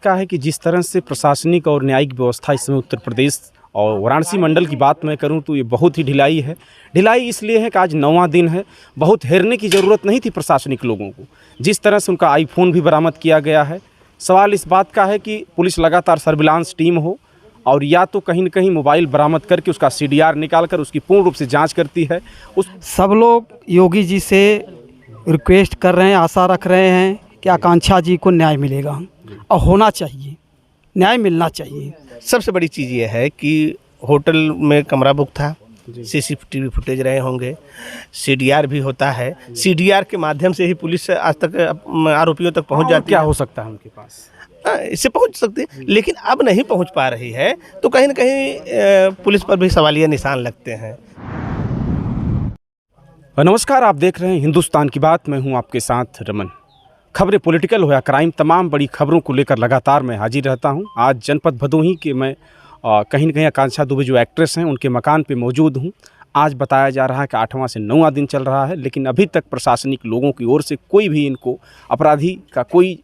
का है कि जिस तरह से प्रशासनिक और न्यायिक व्यवस्था इस समय उत्तर प्रदेश और वाराणसी मंडल की बात मैं करूं तो ये बहुत ही ढिलाई है। ढिलाई इसलिए है कि आज 9वां दिन है, बहुत हेरने की ज़रूरत नहीं थी प्रशासनिक लोगों को। जिस तरह से उनका आईफोन भी बरामद किया गया है, सवाल इस बात का है कि पुलिस लगातार सर्विलांस टीम हो और या तो कहीं न कहीं मोबाइल बरामद करके उसका CDR निकाल कर उसकी पूर्ण रूप से जाँच करती है। सब लोग योगी जी से रिक्वेस्ट कर रहे हैं, आशा रख रहे हैं कि आकांक्षा जी को न्याय मिलेगा और होना चाहिए, न्याय मिलना चाहिए। सबसे बड़ी चीज़ ये है कि होटल में कमरा बुक था, CCTV फुटेज रहे होंगे, CDR भी होता है। CDR के माध्यम से ही पुलिस आज तक आरोपियों तक पहुंच जाती है। क्या हो सकता है उनके पास, इससे पहुंच सकती है, लेकिन अब नहीं पहुंच पा रही है, तो कहीं ना कहीं पुलिस पर भी सवालिया निशान लगते हैं। नमस्कार, आप देख रहे हैं हिंदुस्तान की बात। मैं हूं आपके साथ रमन। खबरें पॉलिटिकल हो या क्राइम, तमाम बड़ी खबरों को लेकर लगातार मैं हाजिर रहता हूं। आज जनपद भदोही के मैं कहीं न कहीं आकांक्षा दुबे जो एक्ट्रेस हैं उनके मकान पे मौजूद हूं। आज बताया जा रहा है कि 8वां से 9वां दिन चल रहा है, लेकिन अभी तक प्रशासनिक लोगों की ओर से कोई भी इनको अपराधी का कोई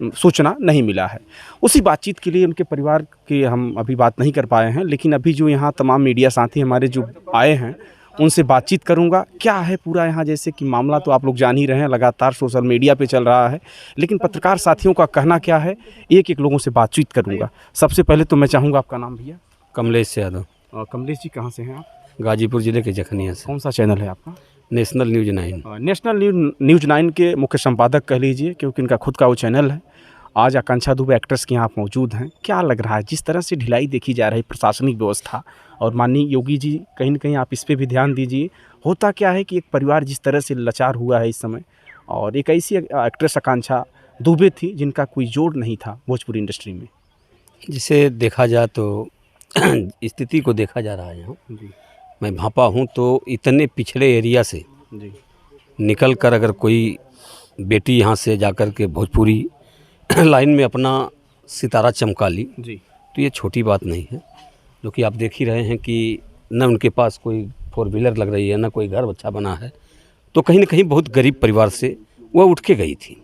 सूचना नहीं मिला है। उसी बातचीत के लिए उनके परिवार की हम अभी बात नहीं कर पाए हैं, लेकिन अभी जो यहाँ तमाम मीडिया साथी हमारे जो आए हैं उनसे बातचीत करूंगा। क्या है पूरा यहाँ, जैसे कि मामला तो आप लोग जान ही रहे हैं, लगातार सोशल मीडिया पे चल रहा है, लेकिन पत्रकार साथियों का कहना क्या है, एक एक लोगों से बातचीत करूंगा। सबसे पहले तो मैं चाहूँगा, आपका नाम भैया? कमलेश यादव। कमलेश जी, कहाँ से हैं आप? गाजीपुर जिले के जखनिया से। कौन सा चैनल है आपका? National news 9। नेशनल न्यूज़ 9 के मुख्य संपादक कह लीजिए, क्योंकि इनका खुद का वो चैनल है। आज आकांक्षा दुबे एक्ट्रेस के यहाँ आप मौजूद हैं। क्या लग रहा है जिस तरह से ढिलाई देखी जा रही प्रशासनिक व्यवस्था, और माननीय योगी जी कहीं न कहीं आप इस पे भी ध्यान दीजिए। होता क्या है कि एक परिवार जिस तरह से लाचार हुआ है इस समय, और एक ऐसी एक्ट्रेस आकांक्षा दुबे थी जिनका कोई जोड़ नहीं था भोजपुरी इंडस्ट्री में। जिसे देखा जाए तो स्थिति को देखा जा रहा है यहाँ। मैं भापा हूँ तो इतने पिछड़े एरिया से निकल कर अगर कोई बेटी यहाँ से जाकर के भोजपुरी लाइन में अपना सितारा चमका ली तो ये छोटी बात नहीं है। जो कि आप देख ही रहे हैं कि न उनके पास कोई 4 व्हीलर लग रही है, न कोई घर बच्चा बना है, तो कहीं न कहीं बहुत गरीब परिवार से वह उठ के गई थी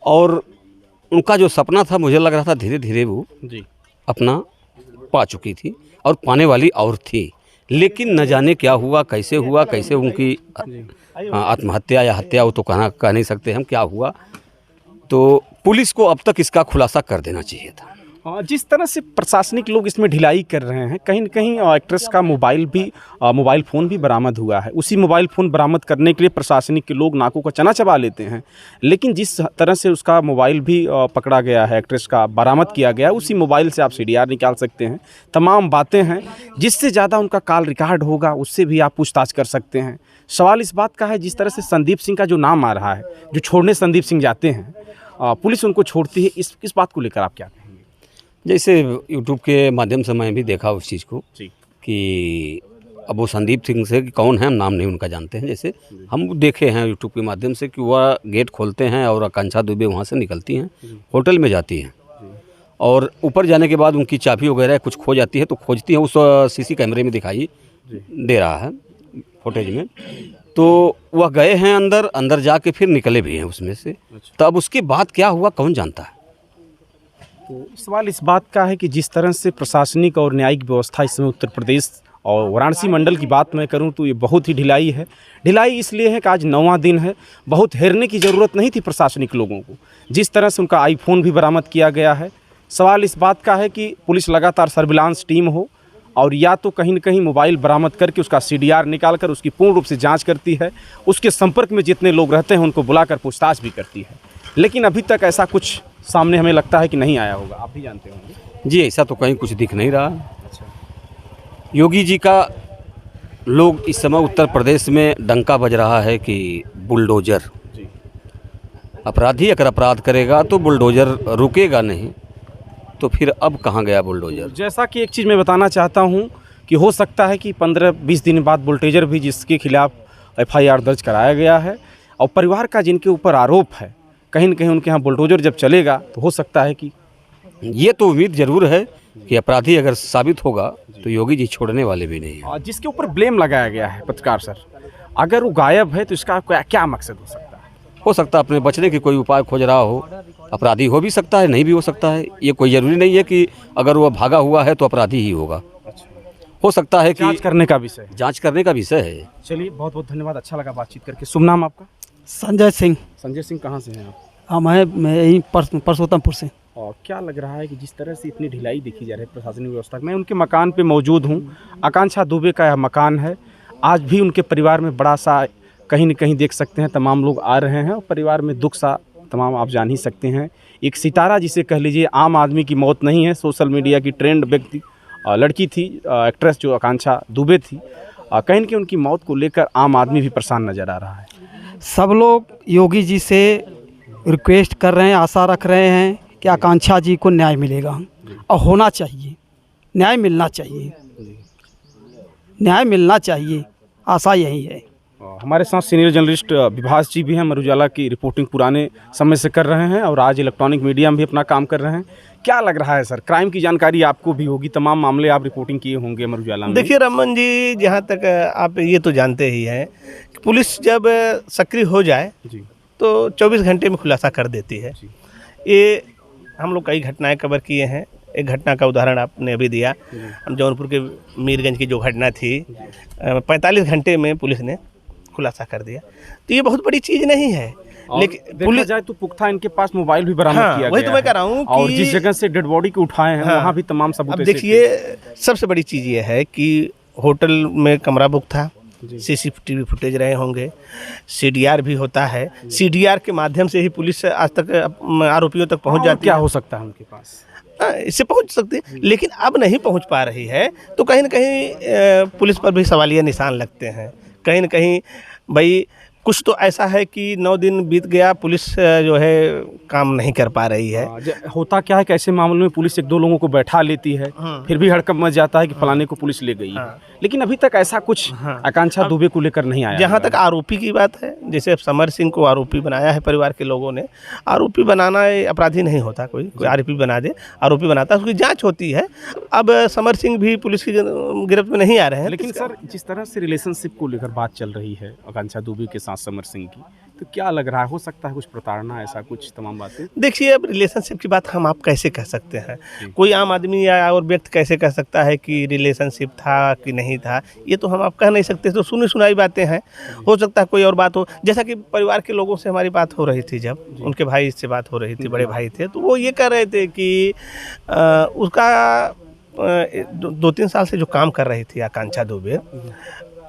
और उनका जो सपना था, मुझे लग रहा था धीरे धीरे वो अपना पा चुकी थी और पाने वाली और थी। लेकिन न जाने क्या हुआ, कैसे उनकी आत्महत्या या हत्या, वो तो कह नहीं सकते हम क्या हुआ। तो पुलिस को अब तक इसका खुलासा कर देना चाहिए था। जिस तरह से प्रशासनिक लोग इसमें ढिलाई कर रहे हैं, कहीं न कहीं एक्ट्रेस का मोबाइल फ़ोन भी बरामद हुआ है। उसी मोबाइल फ़ोन बरामद करने के लिए प्रशासनिक के लोग नाकों का चना चबा लेते हैं, लेकिन जिस तरह से उसका मोबाइल भी पकड़ा गया है, एक्ट्रेस का बरामद किया गया है, उसी मोबाइल से आप CDR निकाल सकते हैं। तमाम बातें हैं, जिससे ज़्यादा उनका कॉल रिकॉर्ड होगा उससे भी आप पूछताछ कर सकते हैं। सवाल इस बात का है, जिस तरह से संदीप सिंह का जो नाम आ रहा है, जो छोड़ने संदीप सिंह जाते हैं, पुलिस उनको छोड़ती है, इस बात को लेकर आप क्या कहेंगे? जैसे यूट्यूब के माध्यम से मैं भी देखा उस चीज़ को कि अब वो संदीप सिंह से कि कौन है, हम नाम नहीं उनका जानते हैं। जैसे हम देखे हैं यूट्यूब के माध्यम से कि वह गेट खोलते हैं और आकांक्षा दुबे वहाँ से निकलती हैं, होटल में जाती हैं और ऊपर जाने के बाद उनकी चाबी वगैरह कुछ खो जाती है, तो खोजती है, उस CC कैमरे में दिखाई दे रहा है फुटेज में। तो वह गए हैं अंदर जाके फिर निकले भी हैं उसमें से। तो अब उसके बाद क्या हुआ कौन जानता है। तो सवाल इस बात का है कि जिस तरह से प्रशासनिक और न्यायिक व्यवस्था इस समय उत्तर प्रदेश और वाराणसी मंडल की बात मैं करूं तो ये बहुत ही ढिलाई है। ढिलाई इसलिए है कि आज 9वां दिन है, बहुत हेरने की ज़रूरत नहीं थी प्रशासनिक लोगों को। जिस तरह से उनका आईफोन भी बरामद किया गया है, सवाल इस बात का है कि पुलिस लगातार सर्विलांस टीम हो और या तो कहीं न कहीं मोबाइल बरामद करके उसका CDR निकाल कर उसकी पूर्ण रूप से जाँच करती है। उसके संपर्क में जितने लोग रहते हैं उनको बुलाकर पूछताछ भी करती है, लेकिन अभी तक ऐसा कुछ सामने हमें लगता है कि नहीं आया होगा। आप भी जानते होंगे। जी, ऐसा तो कहीं कुछ दिख नहीं रहा। अच्छा। योगी जी का लोग इस समय उत्तर प्रदेश में डंका बज रहा है कि बुलडोजर, अपराधी अगर अपराध करेगा तो बुलडोजर रुकेगा नहीं, तो फिर अब कहाँ गया बुलडोजर। जैसा कि एक चीज़ मैं बताना चाहता हूँ कि हो सकता है कि 15-20 दिन बाद बुलडोजर भी, जिसके खिलाफ FIR दर्ज कराया गया है और परिवार का जिनके ऊपर आरोप है, कहीं न कहीं उनके यहाँ बुलडोजर जब चलेगा तो हो सकता है कि, ये तो उम्मीद जरूर है कि अपराधी अगर साबित होगा तो योगी जी छोड़ने वाले भी नहीं हैं। जिसके ऊपर ब्लेम लगाया गया है पत्रकार सर, अगर वो गायब है तो इसका क्या मकसद हो सकता है? हो सकता है अपने बचने की कोई उपाय खोज रहा हो। अपराधी हो भी सकता है, नहीं भी हो सकता है, ये कोई ज़रूरी नहीं है कि अगर वो भागा हुआ है तो अपराधी ही होगा। हो सकता है कि जांच करने का विषय है। जांच करने का विषय है। चलिए, बहुत बहुत धन्यवाद, अच्छा लगा बातचीत करके। शुभ नाम आपका? संजय सिंह। संजय सिंह, कहाँ से हैं आप? मैं यहीं परसोत्तमपुर से। और क्या लग रहा है कि जिस तरह से इतनी ढिलाई देखी जा रही है प्रशासनिक व्यवस्था, मैं उनके मकान पे मौजूद हूँ। आकांक्षा दुबे का यह मकान है। आज भी उनके परिवार में बड़ा सा कहीं न कहीं देख सकते हैं तमाम लोग आ रहे हैं और परिवार में दुख सा तमाम आप जान ही सकते हैं। एक सितारा जिसे कह लीजिए, आम आदमी की मौत नहीं है, सोशल मीडिया की ट्रेंड व्यक्ति लड़की थी, एक्ट्रेस जो आकांक्षा दुबे थी। कहीं न कहीं उनकी मौत को लेकर आम आदमी भी परेशान नज़र आ रहा है। सब लोग योगी जी से रिक्वेस्ट कर रहे हैं, आशा रख रहे हैं कि आकांक्षा जी को न्याय मिलेगा और होना चाहिए। न्याय मिलना चाहिए, न्याय मिलना चाहिए, आशा यही है। हमारे साथ सीनियर जर्नलिस्ट विभास जी भी हैं, अमर उजाला की रिपोर्टिंग पुराने समय से कर रहे हैं और आज इलेक्ट्रॉनिक मीडिया में भी अपना काम कर रहे हैं। क्या लग रहा है सर, क्राइम की जानकारी आपको भी होगी, तमाम मामले आप रिपोर्टिंग किए होंगे अमर उजाला में। देखिए रमन जी, जहाँ तक आप ये तो जानते ही हैं कि पुलिस जब सक्रिय हो जाए जी तो 24 घंटे में खुलासा कर देती है। ये हम लोग कई घटनाएं कवर किए हैं। एक घटना का उदाहरण आपने अभी दिया, जौनपुर के मीरगंज की जो घटना थी, 45 घंटे में पुलिस ने खुलासा कर दिया। तो ये बहुत बड़ी चीज़ नहीं है, लेकिन पुलिस जाए तो पुख्ता इनके पास मोबाइल भी बरामद किया गया वही तो मैं कह रहा हूँ और कि जिस जगह से डेड बॉडी को उठाए हैं वहाँ भी तमाम सबूत। अब देखिए, सबसे बड़ी चीज़ ये है कि होटल में कमरा बुक था, CCTV फुटेज रहे होंगे, CDR भी होता है। CDR के माध्यम से ही पुलिस आज तक आरोपियों तक पहुंच जाती है। क्या हो सकता है उनके पास? इससे पहुंच सकती है, लेकिन अब नहीं पहुंच पा रही है, तो कहीं ना कहीं पुलिस पर भी सवालिया निशान लगते हैं। कहीं ना कहीं भाई कुछ तो ऐसा है कि 9 दिन बीत गया, पुलिस जो है काम नहीं कर पा रही है। होता क्या है कि ऐसे मामलों में पुलिस 1-2 लोगों को बैठा लेती है, फिर भी हड़कंप मच जाता है कि फलाने को पुलिस ले गई है, लेकिन अभी तक ऐसा कुछ आकांक्षा दुबे को लेकर नहीं आया। जहाँ तक आरोपी की बात है, जैसे समर सिंह को आरोपी बनाया है परिवार के लोगों ने। आरोपी बनाना अपराधी नहीं होता, कोई आरोपी बना दे, आरोपी बनाता है, उसकी जांच होती है। अब समर सिंह भी पुलिस की गिरफ्त में नहीं आ रहे हैं। लेकिन सर, जिस तरह से रिलेशनशिप को लेकर बात चल रही है आकांक्षा दुबे के साथ समर सिंह की, तो क्या लग रहा है, हो सकता है कुछ प्रताड़ना, ऐसा कुछ तमाम बातें? देखिए, अब रिलेशनशिप की बात हम आप कैसे कह सकते हैं? कोई आम आदमी या और व्यक्ति कैसे कह सकता है कि रिलेशनशिप था कि नहीं था? ये तो हम आप कह नहीं सकते, तो सुनी सुनाई बातें हैं। हो सकता है कोई और बात हो, जैसा कि परिवार के लोगों से हमारी बात हो रही थी, जब उनके भाई से बात हो रही थी, बड़े भाई थे, तो वो ये कह रहे थे कि उसका 2-3 साल से जो काम कर रही थी आकांक्षा दुबे,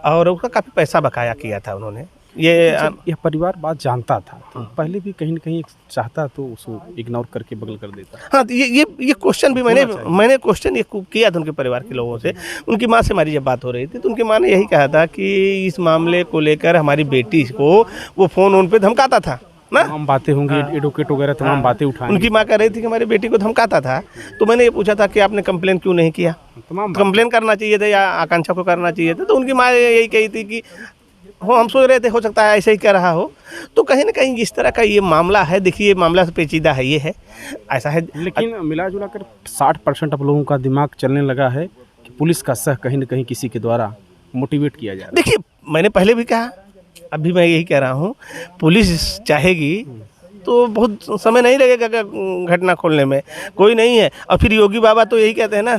और उसका काफ़ी पैसा बकाया किया था उन्होंने। यह परिवार बात जानता था, तो पहले भी कहीं न कहीं चाहता तो उसको इग्नोर करके बगल कर देता। हाँ, तो ये क्वेश्चन भी मैंने क्वेश्चन ये किया था उनके परिवार के लोगों से। उनकी माँ से हमारी जब बात हो रही थी, तो उनकी माँ ने यही कहा था कि इस मामले को लेकर हमारी बेटी को वो फ़ोन पे धमकाता था ना, तमाम बातें होंगी, एडवोकेट वगैरह तमाम बातें उठाएंगे। उनकी माँ कह रही थी कि हमारी बेटी को धमकाता था। तो मैंने ये पूछा था कि आपने कंप्लेन क्यों नहीं किया? तमाम कंप्लेन करना चाहिए था या आकांक्षा को करना चाहिए था? तो उनकी माँ यही कही थी कि हम सोच रहे थे हो सकता है ऐसे ही कह रहा हो। तो कहीं ना कहीं इस तरह का ये मामला है। देखिए, मामला से पेचीदा है, ये है, ऐसा है। लेकिन मिला जुला कर 60% अब लोगों का दिमाग चलने लगा है कि पुलिस का सह कहीं न कहीं किसी के द्वारा मोटिवेट किया जा रहा है। देखिए, मैंने पहले भी कहा, अभी मैं यही कह रहा हूँ, पुलिस चाहेगी तो बहुत समय नहीं लगेगा घटना खोलने में, कोई नहीं है। और फिर योगी बाबा तो यही कहते हैं ना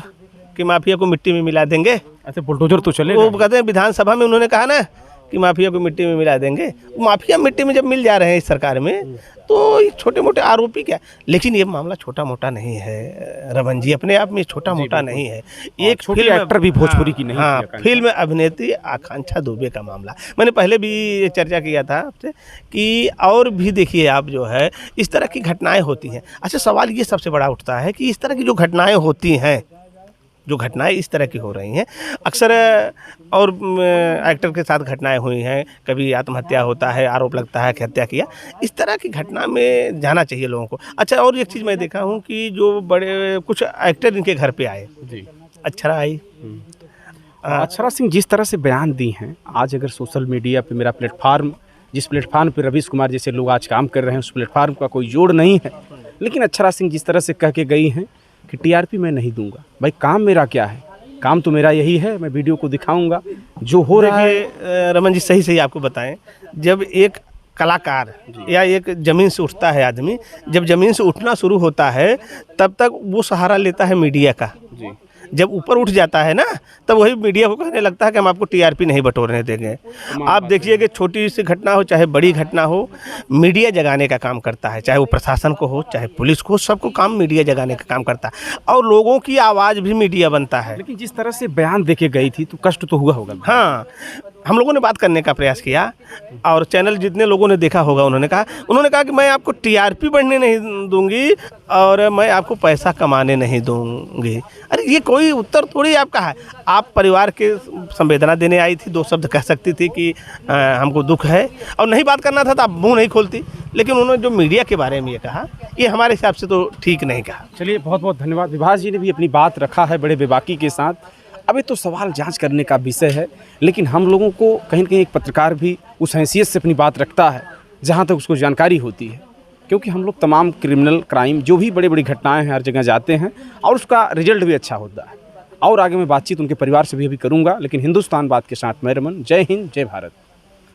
कि माफिया को मिट्टी में मिला देंगे। ऐसे बुलडोजर तो चलेगा। वो कहते हैं, विधानसभा में उन्होंने कहा ना कि माफिया को मिट्टी में मिला देंगे। माफिया मिट्टी में जब मिल जा रहे हैं इस सरकार में, तो ये छोटे मोटे आरोपी क्या। लेकिन ये मामला छोटा मोटा नहीं है रमन जी, अपने आप में छोटा मोटा नहीं है। एक छोटी फिल्म एक्टर भी भोजपुरी की नहीं थी हाँ, आकांक्षा। फिल्म अभिनेत्री आकांक्षा दुबे का मामला मैंने पहले भी चर्चा किया था आपसे कि और भी देखिए आप जो है इस तरह की घटनाएं होती हैं। अच्छा, सवाल ये सबसे बड़ा उठता है कि इस तरह की जो घटनाएं होती हैं, जो घटनाएं इस तरह की हो रही हैं, अक्सर और एक्टर के साथ घटनाएं हुई हैं, कभी आत्महत्या होता है, आरोप लगता है कि हत्या किया। इस तरह की घटना में जाना चाहिए लोगों को। अच्छा, और एक चीज़ मैं देखा हूं कि जो बड़े कुछ एक्टर इनके घर पे आए, जी, अक्षरा आई। अक्षरा सिंह जिस तरह से बयान दी हैं, आज अगर सोशल मीडिया पे मेरा प्लेटफार्म, जिस प्लेटफार्म पे रवीश कुमार जैसे लोग आज काम कर रहे हैं, उस प्लेटफार्म का कोई जोड़ नहीं है, लेकिन अक्षरा सिंह जिस तरह से कह के गई हैं कि TRP मैं नहीं दूंगा। भाई, काम मेरा क्या है? काम तो मेरा यही है, मैं वीडियो को दिखाऊंगा जो हो रहा है। रमन जी, सही आपको बताएं, जब एक कलाकार या एक ज़मीन से उठता है आदमी, जब ज़मीन से उठना शुरू होता है तब तक वो सहारा लेता है मीडिया का। जब ऊपर उठ जाता है ना, तब वही मीडिया को कहने लगता है कि हम आपको टीआरपी नहीं बटोरने देंगे। आप देखिए कि छोटी सी घटना हो चाहे बड़ी घटना हो, मीडिया जगाने का काम करता है, चाहे वो प्रशासन को हो चाहे पुलिस को हो, सबको काम मीडिया जगाने का काम करता है और लोगों की आवाज़ भी मीडिया बनता है। लेकिन जिस तरह से बयान देके गई थी तो कष्ट तो हुआ होगा। हाँ, हम लोगों ने बात करने का प्रयास किया और चैनल जितने लोगों ने देखा होगा उन्होंने कहा कि मैं आपको टीआरपी बढ़ने नहीं दूंगी और मैं आपको पैसा कमाने नहीं दूंगी। अरे ये कोई उत्तर थोड़ी आपका है। आप परिवार के संवेदना देने आई थी, 2 शब्द कह सकती थी कि हमको दुख है, और नहीं बात करना था तो आप मुंह नहीं खोलती। लेकिन उन्होंने जो मीडिया के बारे में ये कहा, ये हमारे हिसाब से तो ठीक नहीं कहा। चलिए, बहुत बहुत धन्यवाद। विभास जी ने भी अपनी बात रखा है बड़े बेबाकी के साथ। अभी तो सवाल जांच करने का विषय है, लेकिन हम लोगों को कहीं न कहीं एक पत्रकार भी उस हैसियत से अपनी बात रखता है जहां तक उसको जानकारी होती है, क्योंकि हम लोग तमाम क्रिमिनल क्राइम जो भी बड़ी बड़ी घटनाएं हैं हर जगह जाते हैं और उसका रिजल्ट भी अच्छा होता है। और आगे मैं बातचीत उनके परिवार से भी अभी करूँगा, लेकिन हिंदुस्तान बात के साथ मैं रमन। जय हिंद, जय भारत।